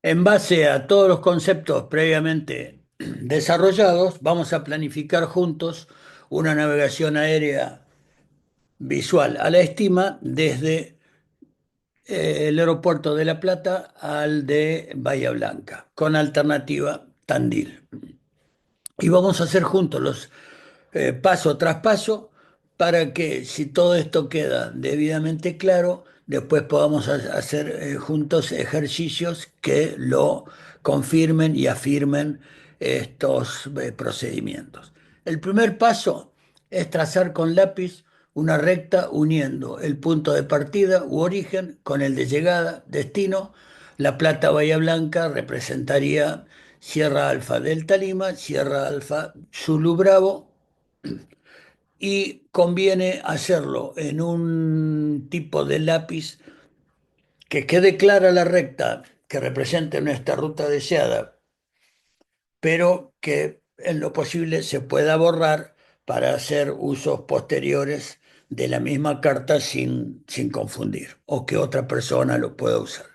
En base a todos los conceptos previamente desarrollados, vamos a planificar juntos una navegación aérea visual a la estima desde el aeropuerto de La Plata al de Bahía Blanca, con alternativa Tandil. Y vamos a hacer juntos los paso tras paso para que si todo esto queda debidamente claro, después podamos hacer juntos ejercicios que lo confirmen y afirmen estos procedimientos. El primer paso es trazar con lápiz una recta uniendo el punto de partida u origen con el de llegada, destino. La Plata Bahía Blanca representaría Sierra Alfa Delta Lima, Sierra Alfa Zulu Bravo, y conviene hacerlo en un tipo de lápiz que quede clara la recta que represente nuestra ruta deseada, pero que en lo posible se pueda borrar para hacer usos posteriores de la misma carta sin confundir o que otra persona lo pueda usar.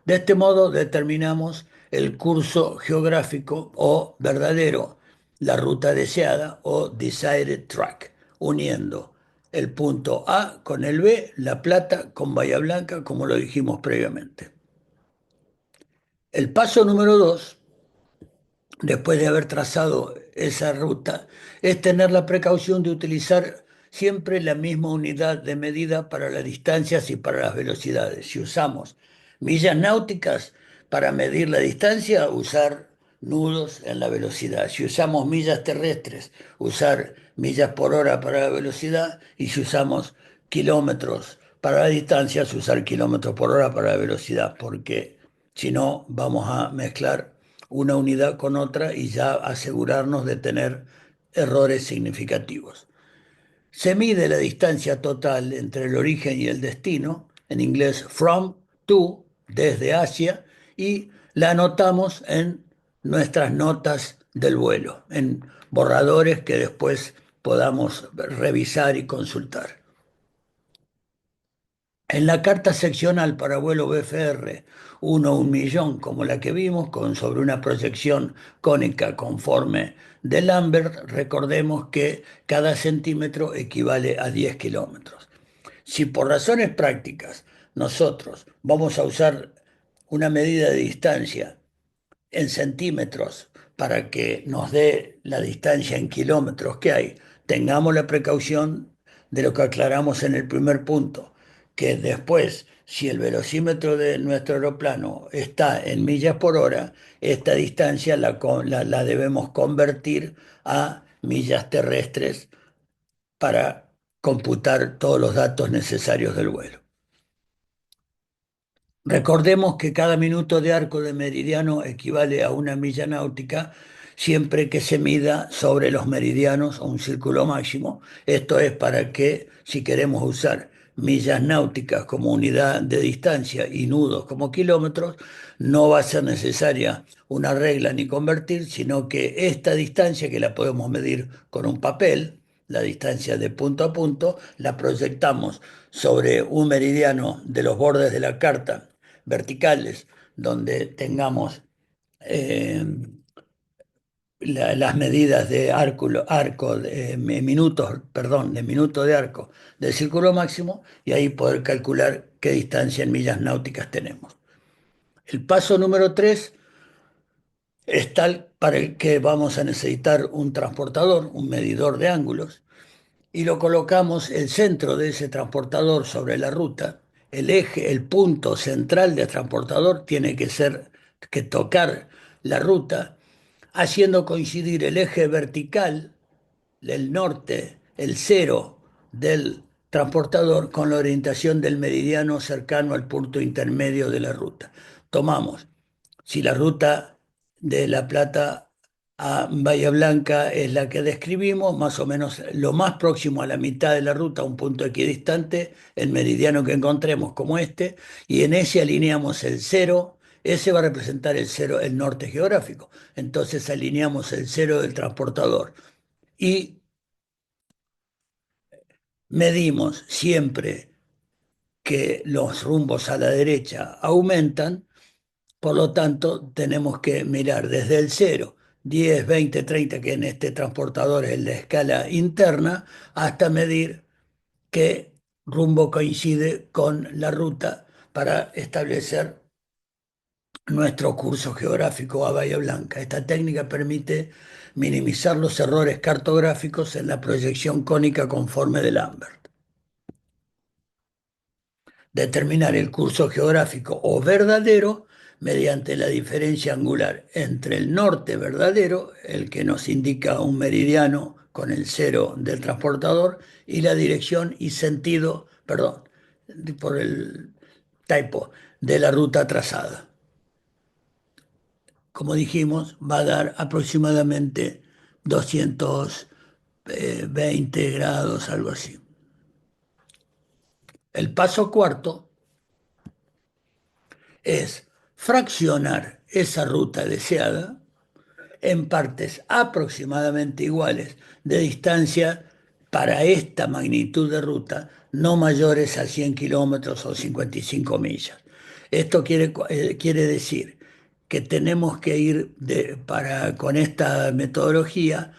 De este modo determinamos el curso geográfico o verdadero, la ruta deseada o desired track, uniendo el punto A con el B, La Plata con Bahía Blanca, como lo dijimos previamente. El paso número 2, después de haber trazado esa ruta, es tener la precaución de utilizar siempre la misma unidad de medida para las distancias y para las velocidades. Si usamos millas náuticas para medir la distancia, usar nudos en la velocidad. Si usamos millas terrestres, usar millas por hora para la velocidad. Y si usamos kilómetros para las distancias, usar kilómetros por hora para la velocidad, porque si no, vamos a mezclar una unidad con otra y ya asegurarnos de tener errores significativos. Se mide la distancia total entre el origen y el destino, en inglés from, to, desde Asia, y la anotamos en nuestras notas del vuelo, en borradores que después podamos revisar y consultar. En la carta seccional para vuelo BFR 1 a 1 millón, como la que vimos, sobre una proyección cónica conforme de Lambert, recordemos que cada centímetro equivale a 10 kilómetros. Si por razones prácticas nosotros vamos a usar una medida de distancia en centímetros para que nos dé la distancia en kilómetros que hay, tengamos la precaución de lo que aclaramos en el primer punto, que después, si el velocímetro de nuestro aeroplano está en millas por hora, esta distancia la debemos convertir a millas terrestres para computar todos los datos necesarios del vuelo. Recordemos que cada minuto de arco de meridiano equivale a 1 milla náutica siempre que se mida sobre los meridianos o un círculo máximo. Esto es para que si queremos usar millas náuticas como unidad de distancia y nudos como kilómetros, no va a ser necesaria una regla ni convertir, sino que esta distancia que la podemos medir con un papel, la distancia de punto a punto, la proyectamos sobre un meridiano de los bordes de la carta verticales, donde tengamos eh, las medidas de arco de minutos, perdón, de minuto de arco del círculo máximo, y ahí poder calcular qué distancia en millas náuticas tenemos. El paso número 3 es tal para el que vamos a necesitar un transportador, un medidor de ángulos, y lo colocamos el centro de ese transportador sobre la ruta. El eje, el punto central del transportador tiene que tocar la ruta, haciendo coincidir el eje vertical del norte, el cero del transportador, con la orientación del meridiano cercano al punto intermedio de la ruta. Tomamos, si la ruta de La Plata a Bahía Blanca es la que describimos, más o menos lo más próximo a la mitad de la ruta, un punto equidistante, el meridiano que encontremos como este, y en ese alineamos el cero. Ese va a representar el cero, el norte geográfico. Entonces alineamos el cero del transportador y medimos siempre que los rumbos a la derecha aumentan, Por lo tanto, tenemos que mirar desde el 0, 10, 20, 30, que en este transportador es la escala interna, hasta medir qué rumbo coincide con la ruta para establecer nuestro curso geográfico a Bahía Blanca. Esta técnica permite minimizar los errores cartográficos en la proyección cónica conforme de Lambert. Determinar el curso geográfico o verdadero mediante la diferencia angular entre el norte verdadero, el que nos indica un meridiano con el cero del transportador, y la dirección y sentido, perdón, por el typo, de la ruta trazada. Como dijimos, va a dar aproximadamente 220 grados, algo así. El paso cuarto es fraccionar esa ruta deseada en partes aproximadamente iguales de distancia para esta magnitud de ruta, no mayores a 100 kilómetros o 55 millas. Esto quiere decir que tenemos que ir con esta metodología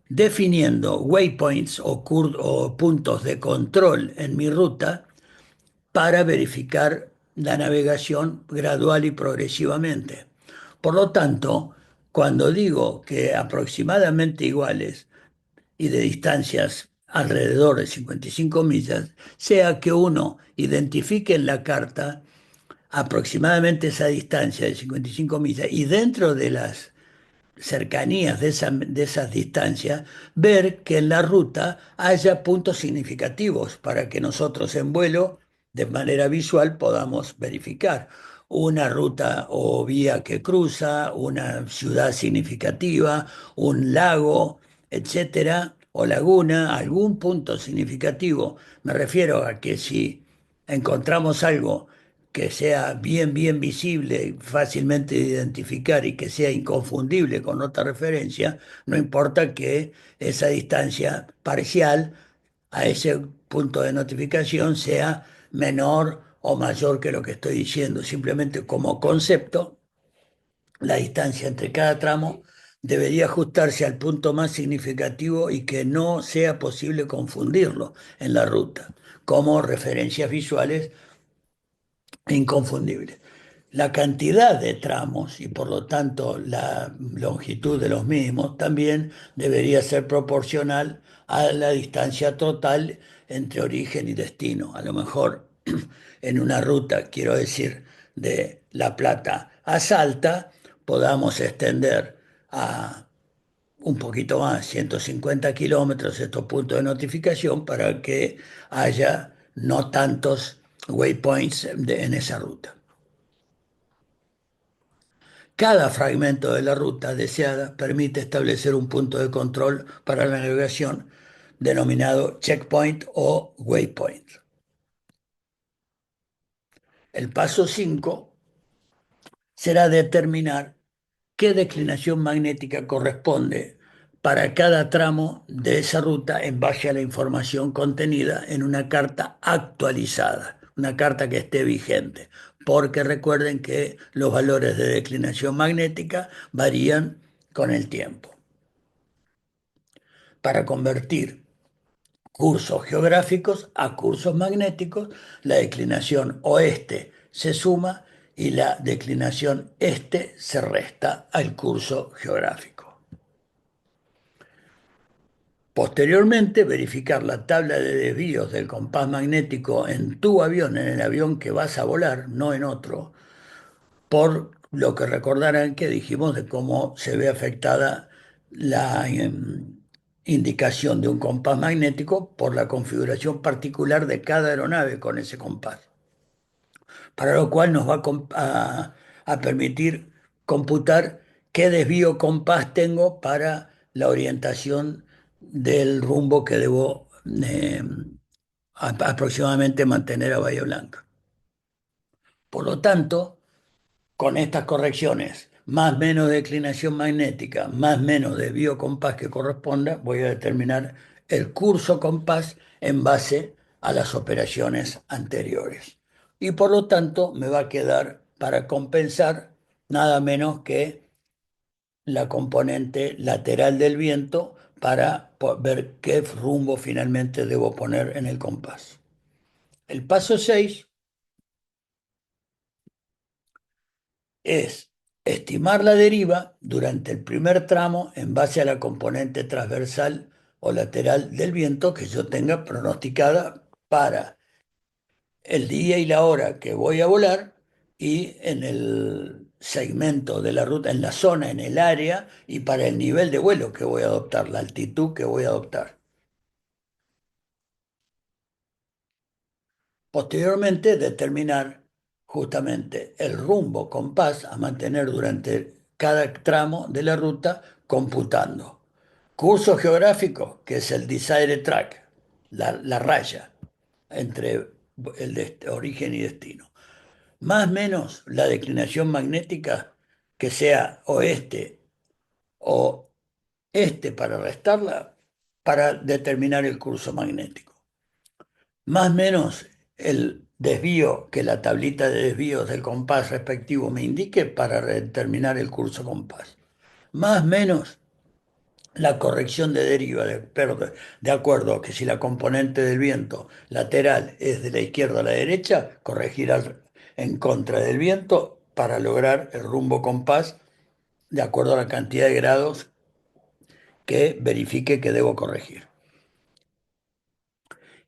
definiendo waypoints o puntos de control en mi ruta para verificar la navegación gradual y progresivamente. Por lo tanto, cuando digo que aproximadamente iguales y de distancias alrededor de 55 millas, sea que uno identifique en la carta aproximadamente esa distancia de 55 millas y dentro de las cercanías de esas distancias, ver que en la ruta haya puntos significativos para que nosotros en vuelo, de manera visual, podamos verificar una ruta o vía que cruza, una ciudad significativa, un lago, etcétera, o laguna, algún punto significativo. Me refiero a que si encontramos algo que sea bien visible, fácilmente de identificar y que sea inconfundible con otra referencia, no importa que esa distancia parcial a ese punto de notificación sea menor o mayor que lo que estoy diciendo. Simplemente como concepto, la distancia entre cada tramo debería ajustarse al punto más significativo y que no sea posible confundirlo en la ruta, como referencias visuales inconfundible. La cantidad de tramos y por lo tanto la longitud de los mismos también debería ser proporcional a la distancia total entre origen y destino. A lo mejor en una ruta, quiero decir, de La Plata a Salta, podamos extender a un poquito más, 150 kilómetros, estos puntos de notificación para que haya no tantos waypoints en esa ruta. Cada fragmento de la ruta deseada permite establecer un punto de control para la navegación denominado checkpoint o waypoint. El paso 5 será determinar qué declinación magnética corresponde para cada tramo de esa ruta en base a la información contenida en una carta actualizada, una carta que esté vigente, porque recuerden que los valores de declinación magnética varían con el tiempo. Para convertir cursos geográficos a cursos magnéticos, la declinación oeste se suma y la declinación este se resta al curso geográfico. Posteriormente, verificar la tabla de desvíos del compás magnético en tu avión, en el avión que vas a volar, no en otro, por lo que recordarán que dijimos de cómo se ve afectada la indicación de un compás magnético por la configuración particular de cada aeronave con ese compás, para lo cual nos va a permitir computar qué desvío compás tengo para la orientación del rumbo que debo aproximadamente mantener a Bahía Blanca. Por lo tanto, con estas correcciones, más menos declinación magnética, más menos desvío compás que corresponda, voy a determinar el curso compás en base a las operaciones anteriores. Y por lo tanto me va a quedar para compensar nada menos que la componente lateral del viento para ver qué rumbo finalmente debo poner en el compás. El paso 6 es estimar la deriva durante el primer tramo en base a la componente transversal o lateral del viento que yo tenga pronosticada para el día y la hora que voy a volar y en el segmento de la ruta, en la zona, en el área y para el nivel de vuelo que voy a adoptar, la altitud que voy a adoptar. Posteriormente, determinar justamente el rumbo compás a mantener durante cada tramo de la ruta computando. Curso geográfico, que es el Desired Track, la raya entre origen y destino. Más o menos la declinación magnética, que sea oeste o este para restarla, para determinar el curso magnético. Más o menos el desvío que la tablita de desvíos del compás respectivo me indique para determinar el curso compás. Más o menos la corrección de deriva, de acuerdo a que si la componente del viento lateral es de la izquierda a la derecha, corregir en contra del viento para lograr el rumbo compás de acuerdo a la cantidad de grados que verifique que debo corregir.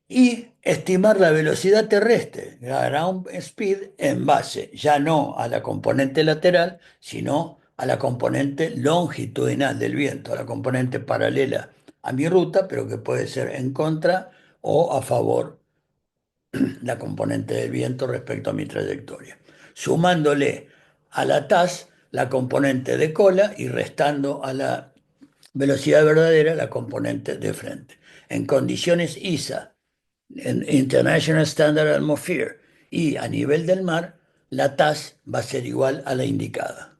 Y estimar la velocidad terrestre, la ground speed, en base ya no a la componente lateral, sino a la componente longitudinal del viento, a la componente paralela a mi ruta, pero que puede ser en contra o a favor la componente del viento respecto a mi trayectoria. Sumándole a la TAS la componente de cola y restando a la velocidad verdadera la componente de frente. En condiciones ISA, en International Standard Atmosphere, y a nivel del mar, la TAS va a ser igual a la indicada,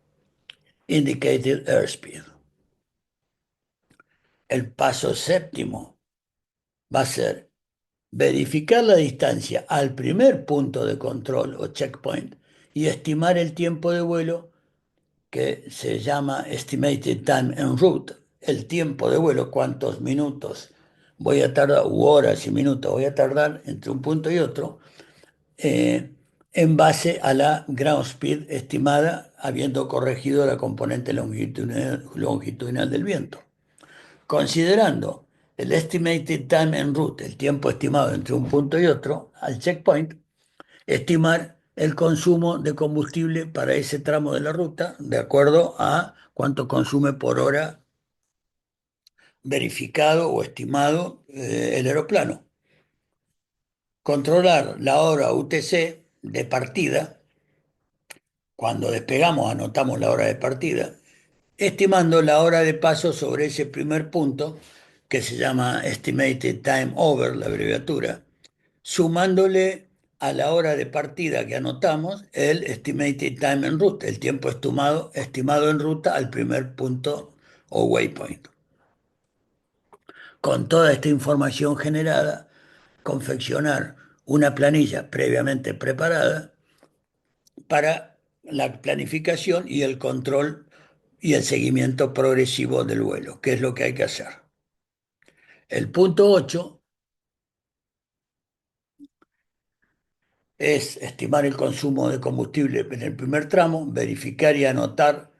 Indicated Airspeed. El paso séptimo va a ser verificar la distancia al primer punto de control o checkpoint y estimar el tiempo de vuelo que se llama Estimated Time en Route, el tiempo de vuelo, cuántos minutos voy a tardar, u horas y minutos voy a tardar entre un punto y otro, en base a la ground speed estimada, habiendo corregido la componente longitudinal del viento. Considerando el estimated time en route, el tiempo estimado entre un punto y otro, al checkpoint, estimar el consumo de combustible para ese tramo de la ruta de acuerdo a cuánto consume por hora verificado o estimado el aeroplano. Controlar la hora UTC de partida, cuando despegamos anotamos la hora de partida, estimando la hora de paso sobre ese primer punto, que se llama Estimated Time Over, la abreviatura, sumándole a la hora de partida que anotamos el Estimated Time en Route, el tiempo estimado en ruta al primer punto o waypoint. Con toda esta información generada, confeccionar una planilla previamente preparada para la planificación y el control y el seguimiento progresivo del vuelo, que es lo que hay que hacer. El punto 8 es estimar el consumo de combustible en el primer tramo, verificar y anotar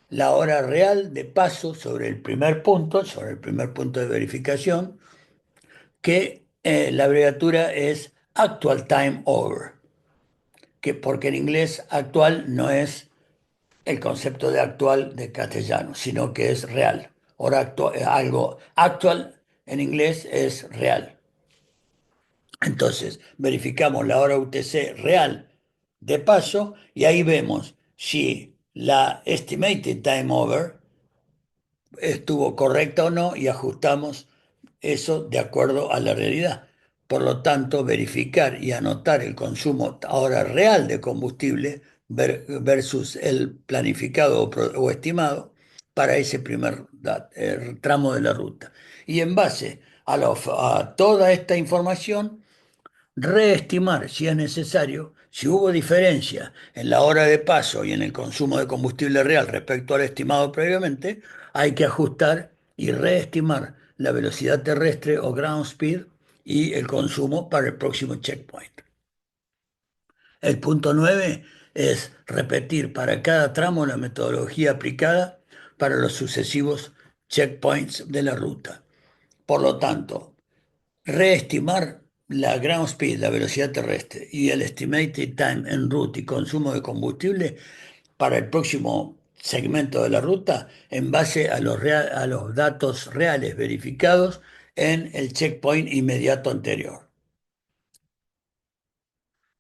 la hora real de paso sobre el primer punto de verificación, que la abreviatura es Actual Time Over, que porque en inglés actual no es el concepto de actual de castellano, sino que es real. Hora algo actual en inglés es real. Entonces, verificamos la hora UTC real de paso y ahí vemos si la estimated time over estuvo correcta o no y ajustamos eso de acuerdo a la realidad. Por lo tanto, verificar y anotar el consumo ahora real de combustible versus el planificado o estimado para ese primer tramo de la ruta. Y en base a toda esta información, reestimar, si es necesario, Si hubo diferencia en la hora de paso y en el consumo de combustible real respecto al estimado previamente, hay que ajustar y reestimar la velocidad terrestre o ground speed y el consumo para el próximo checkpoint. El punto 9 es repetir para cada tramo la metodología aplicada para los sucesivos checkpoints de la ruta. Por lo tanto, reestimar la ground speed, la velocidad terrestre, y el estimated time en route y consumo de combustible para el próximo segmento de la ruta en base a a los datos reales verificados en el checkpoint inmediato anterior.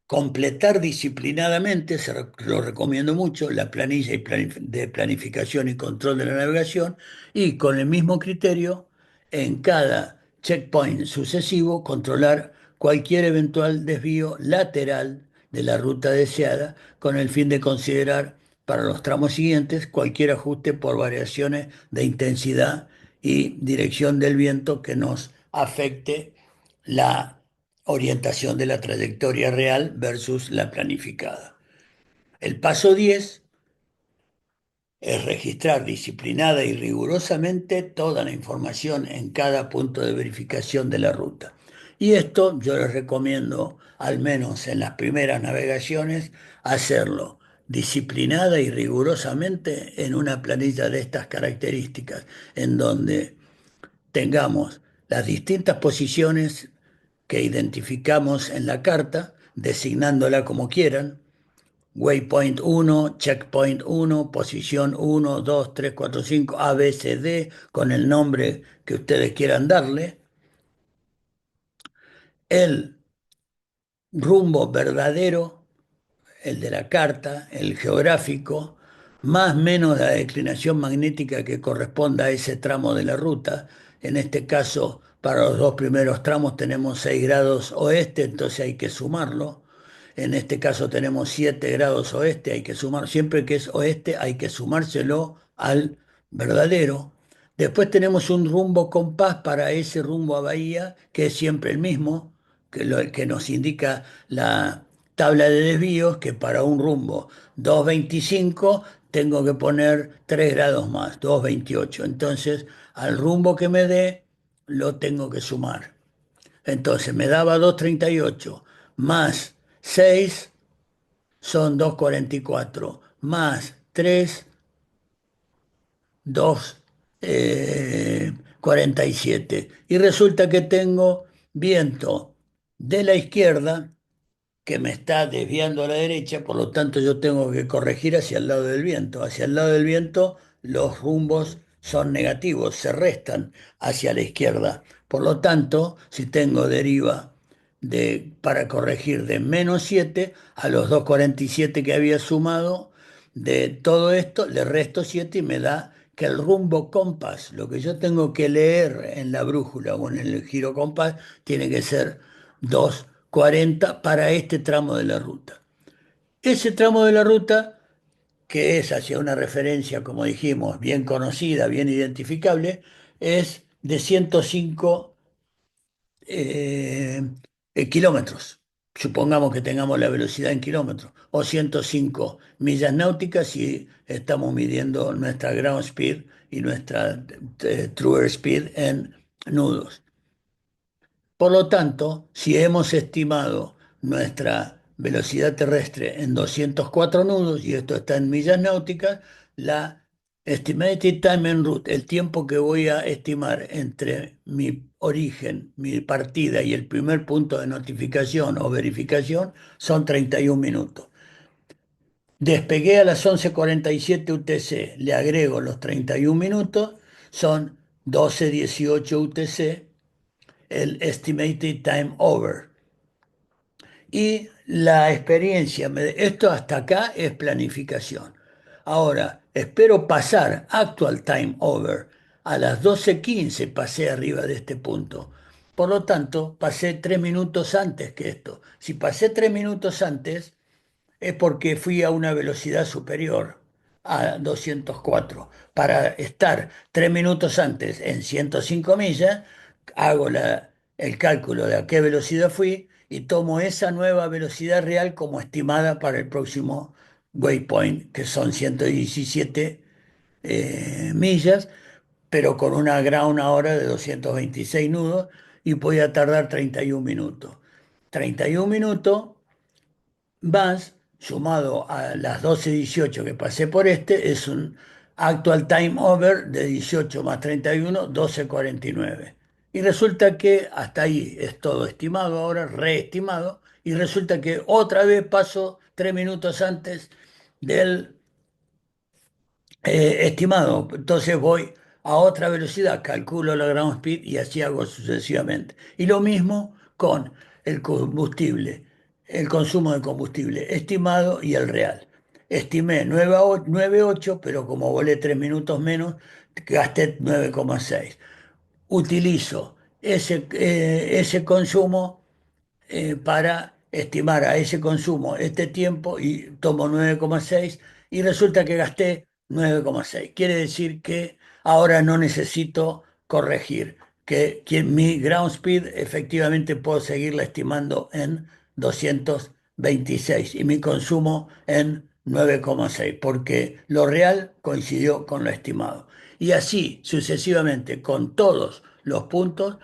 Completar disciplinadamente, lo recomiendo mucho, la planilla de planificación y control de la navegación y con el mismo criterio en cada checkpoint sucesivo controlar cualquier eventual desvío lateral de la ruta deseada con el fin de considerar para los tramos siguientes cualquier ajuste por variaciones de intensidad y dirección del viento que nos afecte la orientación de la trayectoria real versus la planificada. El paso 10 es registrar disciplinada y rigurosamente toda la información en cada punto de verificación de la ruta. Y esto yo les recomiendo, al menos en las primeras navegaciones, hacerlo disciplinada y rigurosamente en una planilla de estas características, en donde tengamos las distintas posiciones que identificamos en la carta, designándola como quieran, waypoint 1, checkpoint 1, posición 1, 2, 3, 4, 5, A, B, C, D, con el nombre que ustedes quieran darle, el rumbo verdadero, el de la carta, el geográfico, más menos la declinación magnética que corresponda a ese tramo de la ruta. En este caso, para los dos primeros tramos tenemos 6 grados oeste, entonces hay que sumarlo. En este caso tenemos 7 grados oeste, hay que sumar, siempre que es oeste hay que sumárselo al verdadero. Después tenemos un rumbo compás para ese rumbo a Bahía, que es siempre el mismo, que nos indica la tabla de desvíos, que para un rumbo 225 tengo que poner 3 grados más, 228. Entonces, al rumbo que me dé, lo tengo que sumar. Entonces, me daba 238 más 6 son 244, más 3 2, 47. Y resulta que tengo viento de la izquierda que me está desviando a la derecha, por lo tanto yo tengo que corregir hacia el lado del viento. Hacia el lado del viento los rumbos son negativos, se restan hacia la izquierda. Por lo tanto, si tengo deriva para corregir de -7 a los 2,47 que había sumado, de todo esto le resto 7 y me da que el rumbo compás, lo que yo tengo que leer en la brújula o en el giro compás, tiene que ser 2,40 para este tramo de la ruta. Ese tramo de la ruta, que es hacia una referencia, como dijimos, bien conocida, bien identificable, es de 105 eh, kilómetros. Supongamos que tengamos la velocidad en kilómetros, o 105 millas náuticas si estamos midiendo nuestra ground speed y nuestra true speed en nudos. Por lo tanto, si hemos estimado nuestra velocidad terrestre en 204 nudos, y esto está en millas náuticas, la estimated time en route, el tiempo que voy a estimar entre mi origen, mi partida y el primer punto de notificación o verificación, son 31 minutos. Despegué a las 11:47 UTC, le agrego los 31 minutos, son 12:18 UTC, el estimated time over. Y la experiencia, esto hasta acá es planificación. Ahora, espero pasar actual time over. A las 12:15 pasé arriba de este punto. Por lo tanto, pasé 3 minutos antes que esto. Si pasé 3 minutos antes, es porque fui a una velocidad superior a 204. Para estar 3 minutos antes en 105 millas, hago el cálculo de a qué velocidad fui y tomo esa nueva velocidad real como estimada para el próximo waypoint, que son 117 millas, pero con una ground ahora de 226 nudos y podía tardar 31 minutos. 31 minutos más, sumado a las 12:18 que pasé por este, es un actual time over de 18 más 31, 12:49. Y resulta que hasta ahí es todo estimado ahora, reestimado, y resulta que otra vez paso 3 minutos antes del estimado. Entonces voy a otra velocidad, calculo la ground speed y así hago sucesivamente. Y lo mismo con el combustible, el consumo de combustible estimado y el real. Estimé 9,8, pero como volé 3 minutos menos, gasté 9,6. Utilizo ese consumo para estimar a ese consumo este tiempo y tomo 9,6 y resulta que gasté 9,6. Quiere decir que ahora no necesito corregir, que mi ground speed efectivamente puedo seguirla estimando en 226 y mi consumo en 9,6 porque lo real coincidió con lo estimado. Y así sucesivamente con todos los puntos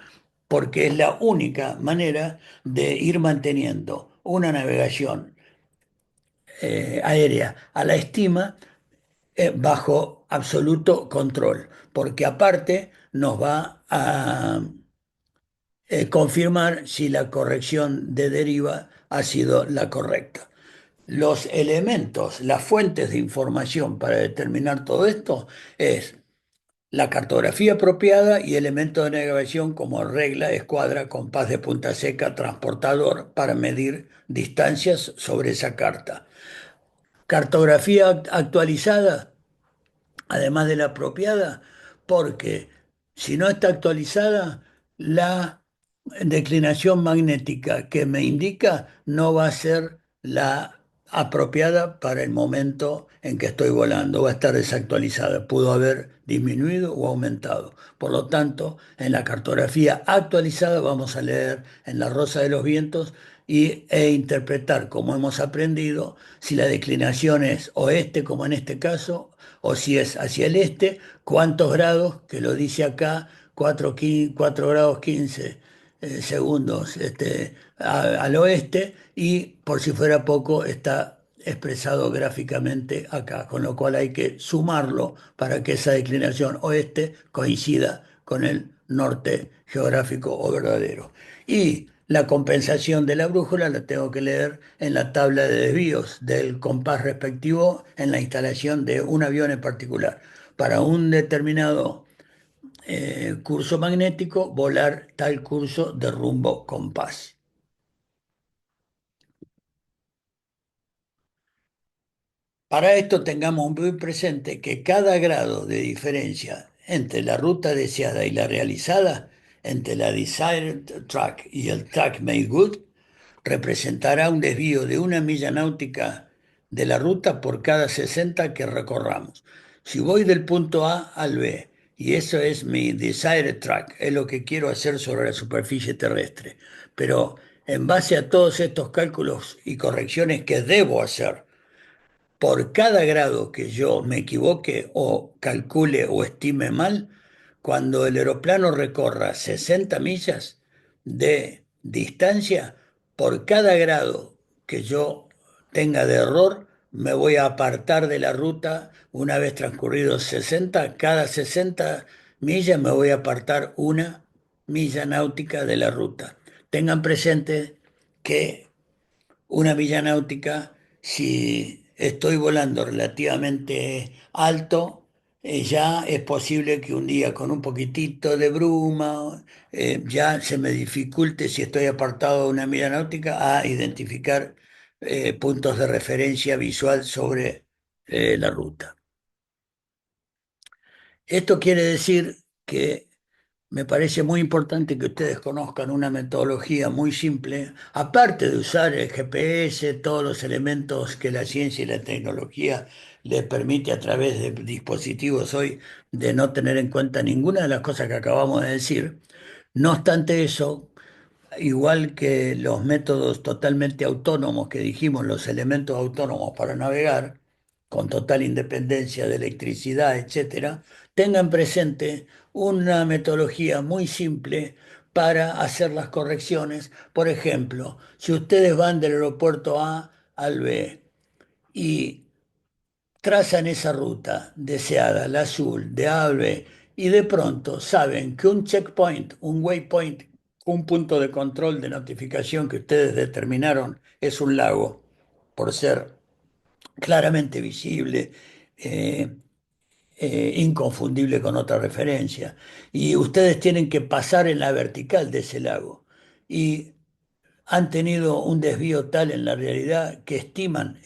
porque es la única manera de ir manteniendo una navegación aérea a la estima bajo absoluto control, porque aparte nos va a confirmar si la corrección de deriva ha sido la correcta. Los elementos, las fuentes de información para determinar todo esto es la cartografía apropiada y elementos de navegación como regla, escuadra, compás de punta seca, transportador para medir distancias sobre esa carta. Cartografía actualizada, además de la apropiada, porque si no está actualizada, la declinación magnética que me indica no va a ser la apropiada para el momento en que estoy volando, va a estar desactualizada, pudo haber disminuido o aumentado. Por lo tanto, en la cartografía actualizada vamos a leer en La Rosa de los Vientos e interpretar, como hemos aprendido, si la declinación es oeste, como en este caso, o si es hacia el este, cuántos grados, que lo dice acá, 4 grados 15 segundos al oeste, y por si fuera poco está expresado gráficamente acá, con lo cual hay que sumarlo para que esa declinación oeste coincida con el norte geográfico o verdadero. Y la compensación de la brújula la tengo que leer en la tabla de desvíos del compás respectivo en la instalación de un avión en particular. Para un determinado curso magnético, volar tal curso de rumbo compás. Para esto tengamos muy presente que cada grado de diferencia entre la ruta deseada y la realizada, entre la desired track y el track made good, representará un desvío de 1 milla náutica de la ruta por cada 60 que recorramos. Si voy del punto A al B, y eso es mi desired track, es lo que quiero hacer sobre la superficie terrestre, pero en base a todos estos cálculos y correcciones que debo hacer, por cada grado que yo me equivoque o calcule o estime mal, cuando el aeroplano recorra 60 millas de distancia, por cada grado que yo tenga de error, me voy a apartar de la ruta una vez transcurridos 60. Cada 60 millas me voy a apartar 1 milla náutica de la ruta. Tengan presente que 1 milla náutica, si estoy volando relativamente alto, ya es posible que un día con un poquitito de bruma, ya se me dificulte si estoy apartado de 1 milla náutica a identificar puntos de referencia visual sobre la ruta. Esto quiere decir que me parece muy importante que ustedes conozcan una metodología muy simple, aparte de usar el GPS, todos los elementos que la ciencia y la tecnología les permite a través de dispositivos hoy de no tener en cuenta ninguna de las cosas que acabamos de decir. No obstante eso, igual que los métodos totalmente autónomos que dijimos, los elementos autónomos para navegar, con total independencia de electricidad, etcétera, tengan presente una metodología muy simple para hacer las correcciones. Por ejemplo, si ustedes van del aeropuerto A al B y trazan esa ruta deseada, la azul, de A a B, y de pronto saben que un checkpoint, un waypoint, un punto de control de notificación que ustedes determinaron es un lago, por ser claramente visible, eh, inconfundible con otra referencia, y ustedes tienen que pasar en la vertical de ese lago. Y han tenido un desvío tal en la realidad que estiman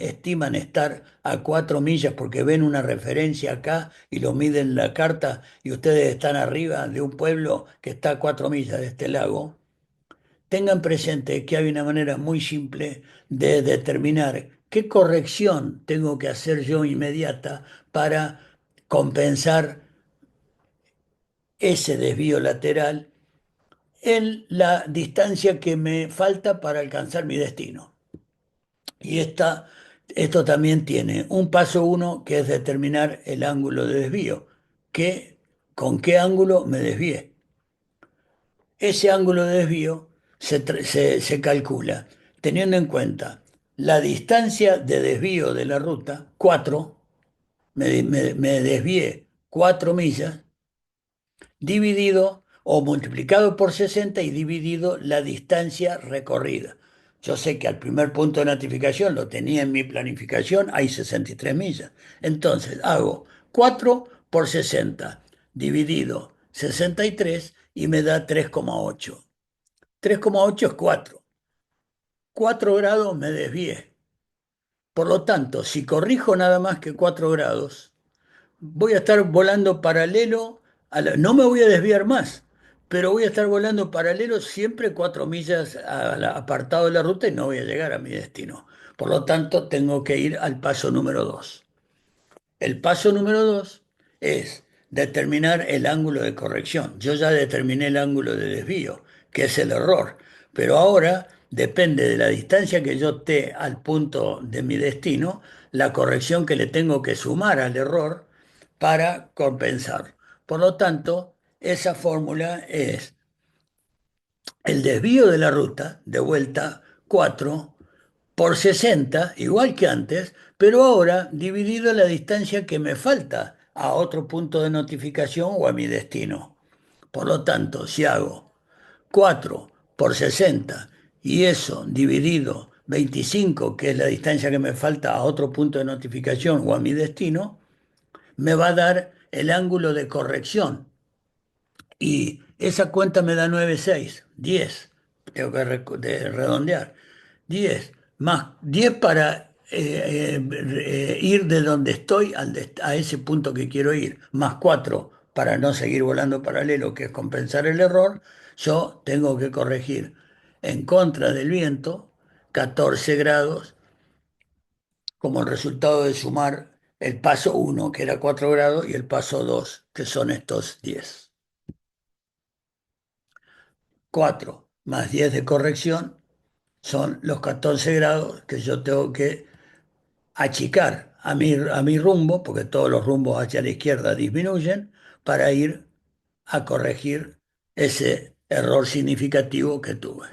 estar a 4 millas porque ven una referencia acá y lo miden en la carta y ustedes están arriba de un pueblo que está a 4 millas de este lago. Tengan presente que hay una manera muy simple de determinar qué corrección tengo que hacer yo inmediata para compensar ese desvío lateral en la distancia que me falta para alcanzar mi destino. Y esto también tiene un paso uno que es determinar el ángulo de desvío, con qué ángulo me desvié. Ese ángulo de desvío se calcula teniendo en cuenta la distancia de desvío de la ruta, 4, me desvié 4 millas, dividido o multiplicado por 60 y dividido la distancia recorrida. Yo sé que al primer punto de notificación lo tenía en mi planificación, hay 63 millas. Entonces hago 4 por 60 dividido 63 y me da 3,8. 3,8 es 4. 4 grados me desvié. Por lo tanto, si corrijo nada más que 4 grados, voy a estar volando paralelo no me voy a desviar más, pero voy a estar volando paralelo siempre 4 millas apartado de la ruta y no voy a llegar a mi destino. Por lo tanto, tengo que ir al paso número 2. El paso número 2 es determinar el ángulo de corrección. Yo ya determiné el ángulo de desvío, que es el error, pero ahora depende de la distancia que yo esté al punto de mi destino, la corrección que le tengo que sumar al error para compensar. Por lo tanto, esa fórmula es el desvío de la ruta, de vuelta 4 por 60 igual que antes, pero ahora dividido la distancia que me falta a otro punto de notificación o a mi destino. Por lo tanto, si hago 4 por 60 y eso dividido 25, que es la distancia que me falta a otro punto de notificación o a mi destino, me va a dar el ángulo de corrección y esa cuenta me da 9,6, 10. Tengo que redondear. 10 más 10 para ir de donde estoy a ese punto que quiero ir, más 4 para no seguir volando paralelo, que es compensar el error. Yo tengo que corregir en contra del viento 14 grados como el resultado de sumar el paso uno que era 4 grados, y el paso 2 que son estos 10. 4 más 10 de corrección son los 14 grados que yo tengo que achicar a mi rumbo, porque todos los rumbos hacia la izquierda disminuyen, para ir a corregir ese error significativo que tuve.